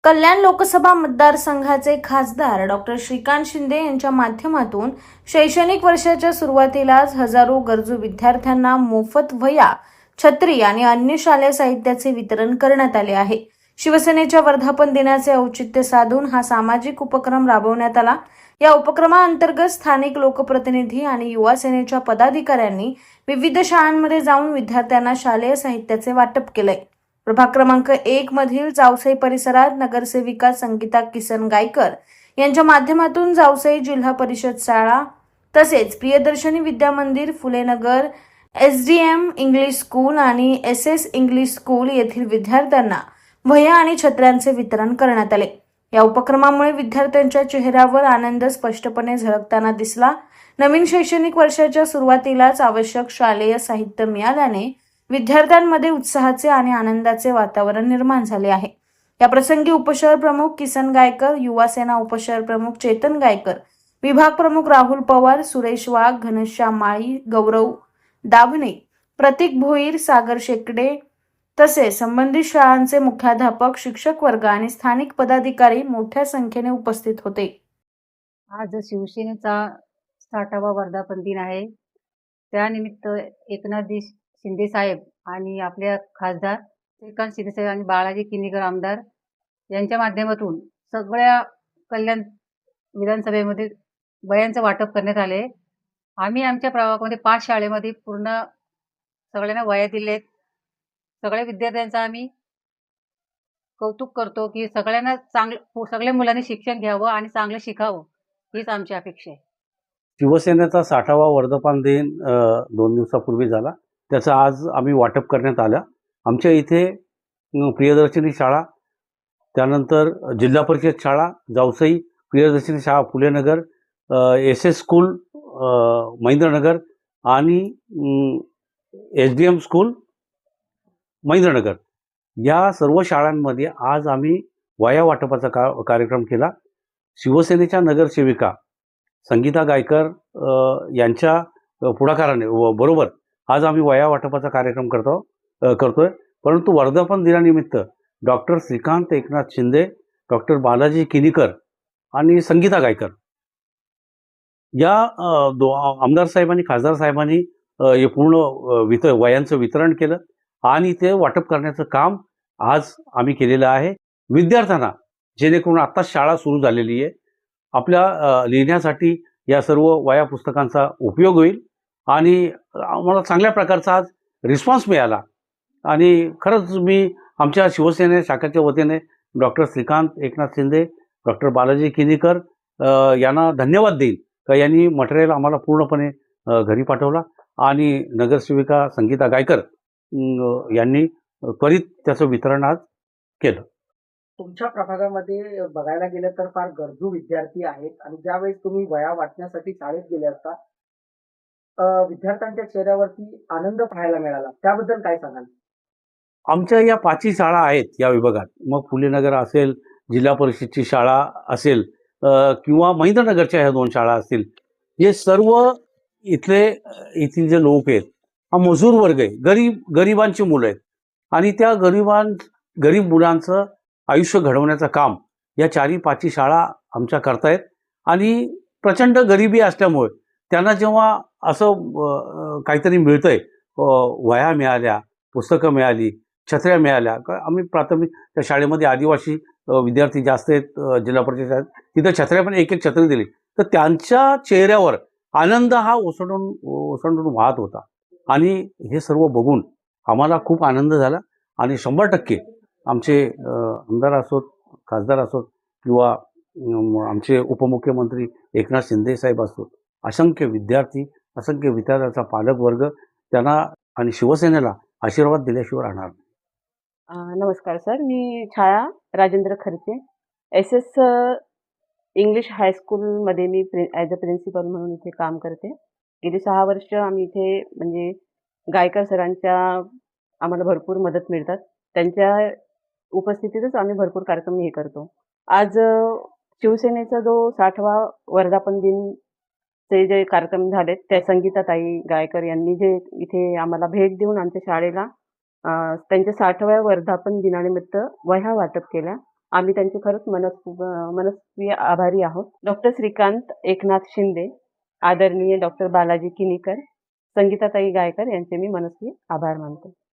कल्याण लोकसभा मतदारसंघाचे खासदार डॉक्टर श्रीकांत शिंदे यांच्या माध्यमातून शैक्षणिक वर्षाच्या सुरुवातीलाच हजारो गरजू विद्यार्थ्यांना मोफत वह्या, छत्री आणि अन्य शालेय साहित्याचे वितरण करण्यात आले आहे. शिवसेनेच्या वर्धापन दिनाचे औचित्य साधून हा सामाजिक उपक्रम राबवण्यात आला. या उपक्रमाअंतर्गत स्थानिक लोकप्रतिनिधी आणि युवा सेनेच्या पदाधिकाऱ्यांनी विविध शाळांमध्ये जाऊन विद्यार्थ्यांना शालेय साहित्याचे वाटप केले. प्रभाग क्रमांक 1 मधील जावसई परिसरात नगरसेविका संगीता किसन गायकर यांच्या माध्यमातून जावसई जिल्हा परिषद शाळा तसेच प्रियदर्शनी विद्या मंदिर, फुलेनगर, SDM इंग्लिश स्कूल आणि SS इंग्लिश स्कूल येथील विद्यार्थ्यांना वह्या आणि छत्र्यांचे वितरण करण्यात आले. या उपक्रमामुळे विद्यार्थ्यांच्या चेहऱ्यावर आनंद स्पष्टपणे झळकताना दिसला. नवीन शैक्षणिक वर्षाच्या सुरुवातीलाच आवश्यक शालेय साहित्य मिळाल्याने विद्यार्थ्यांमध्ये उत्साहाचे आणि आनंदाचे वातावरण निर्माण झाले आहे. या प्रसंगी उपशहर प्रमुख किसन गायकर, युवा सेना उपशहर प्रमुख चेतन गायकर, विभाग प्रमुख राहुल पवार, सुरेश वाघ, घनश्याम माळी, गौरव दाभणे, प्रतीक भोईर, सागर शेकडे तसेच संबंधित शाळांचे मुख्याध्यापक, शिक्षक वर्ग आणि स्थानिक पदाधिकारी मोठ्या संख्येने उपस्थित होते. आज शिवसेनेचा 60वा वर्धापन दिन आहे. त्यानिमित्त एकनाथजी शिंदे साहेब आणि आपल्या खासदार श्रीकांत शिंदे साहेब आणि बाळाजी किनीकर आमदार यांच्या माध्यमातून सगळ्या कल्याण विधानसभेमध्ये वह्यांचं वाटप करण्यात आले. आम्ही आमच्या प्रभागामध्ये 5 शाळेमध्ये पूर्ण सगळ्यांना वह्या दिलेत. सगळ्या विद्यार्थ्यांचं आम्ही कौतुक करतो की सगळ्या मुलांनी शिक्षण घ्यावं आणि चांगलं शिकावं, हीच आमची अपेक्षा आहे. शिवसेनेचा 60वा वर्धापन दिन 2 दिवसापूर्वी झाला. त्याचं आज आम्ही वाटप करण्यात आलं. आमच्या इथे प्रियदर्शनी शाळा, त्यानंतर जिल्हा परिषद शाळा जावसई, प्रियदर्शनी शाळा फुलेनगर, SS स्कूल महेंद्रनगर आणि SDM स्कूल महेंद्रनगर या सर्व शाळांमध्ये आज आम्ही वह्या वाटपाचा कार्यक्रम केला. शिवसेनेच्या नगरसेविका संगीता गायकर यांच्या पुढाकाराने बरोबर आज आम्ही वह्या वाटपाचा कार्यक्रम करतोय. परंतु वर्धापन दिनानिमित्त डॉक्टर श्रीकांत एकनाथ शिंदे, डॉक्टर बालाजी किनीकर आणि संगीता गायकर या आमदार साहेब आणि खासदार साहेबांनी हे पूर्ण वह्यांचं वितरण केलं आणि ते वाटप करण्याचं काम आज आम्ही केलेलं आहे. विद्यार्थ्यांना जेणेकरून आत्ताच शाळा सुरू झालेली आहे, आपल्या लिहिण्यासाठी या सर्व वह्या पुस्तकांचा उपयोग होईल आणि आम्हाला चांगल्या प्रकारचा आज रिस्पॉन्स मिळाला. आणि खरंच मी आमच्या शिवसेने शाखेच्या वतीने डॉक्टर श्रीकांत एकनाथ शिंदे, डॉक्टर बालाजी किनीकर यांना धन्यवाद देईन का यांनी मटेरियल आम्हाला पूर्णपणे घरी पाठवला आणि नगरसेविका संगीता गायकर यांनी त्वरित त्याचं वितरण आज केलं. तुमच्या प्रभागामध्ये बघायला गेलं तर फार गरजू विद्यार्थी आहेत आणि ज्यावेळेस तुम्ही वह्या वाटण्यासाठी शाळेत गेले असता विद्यार्थ्यांच्या चेहऱ्यावरती आनंद पाहायला मिळाला, त्याबद्दल काय सांगाल? आमच्या या 5 शाळा आहेत या विभागात, मग फुलेनगर असेल, जिल्हा परिषदची शाळा असेल किंवा महेंद्रनगरच्या ह्या 2 शाळा असतील, हे सर्व इथले जे लोक आहेत हा मजूर वर्ग आहे, गरिबांची मुलं आहेत आणि त्या गरीब मुलांचं आयुष्य घडवण्याचं काम या 4-5 शाळा आमच्या करतायत. आणि प्रचंड गरिबी असल्यामुळे त्यांना जेव्हा असं काहीतरी मिळतंय, वह्या मिळाल्या, पुस्तकं मिळाली, छत्र्या मिळाल्या, आम्ही प्राथमिक त्या शाळेमध्ये आदिवासी विद्यार्थी जास्त आहेत, जिल्हा परिषद शाळेत तिथं छत्र्या पण एक छत्री दिली, तर त्यांच्या चेहऱ्यावर आनंद हा ओसंडून वाहत होता. आणि हे सर्व बघून आम्हाला खूप आनंद झाला आणि 100% आमचे आमदार असोत, खासदार असोत किंवा आमचे उपमुख्यमंत्री एकनाथ शिंदे साहेब असोत, असंख्य विद्यार्थ्याचा पालक वर्ग त्यांना आणि शिवसेनेला आशीर्वाद दिल्याशिवाय राहणार नाही. नमस्कार सर, मी छाया राजेंद्र खर्चे, SS इंग्लिश हायस्कूलमध्ये मी ॲज अ प्रिन्सिपल म्हणून इथे काम करते. गेली 6 वर्ष आम्ही इथे म्हणजे गायकर सरांच्या आम्हाला भरपूर मदत मिळतात. त्यांच्या उपस्थितीतच आम्ही भरपूर कार्यक्रम हे करतो. आज शिवसेनेचा जो 60वा वर्धापन दिनचे जे कार्यक्रम झालेत, त्या संगीताताई गायकर यांनी जे इथे आम्हाला भेट देऊन आमच्या शाळेला त्यांच्या 60व्या वर्धापन दिनानिमित्त वह्या वाटप केल्या. आम्ही त्यांचे खरंच मनस्वी आभारी आहोत. डॉक्टर श्रीकांत एकनाथ शिंदे, आदरणीय डॉक्टर बालाजी किनीकर, संगीताताई गायकर यांचे मी मनस्वी आभार मानतो.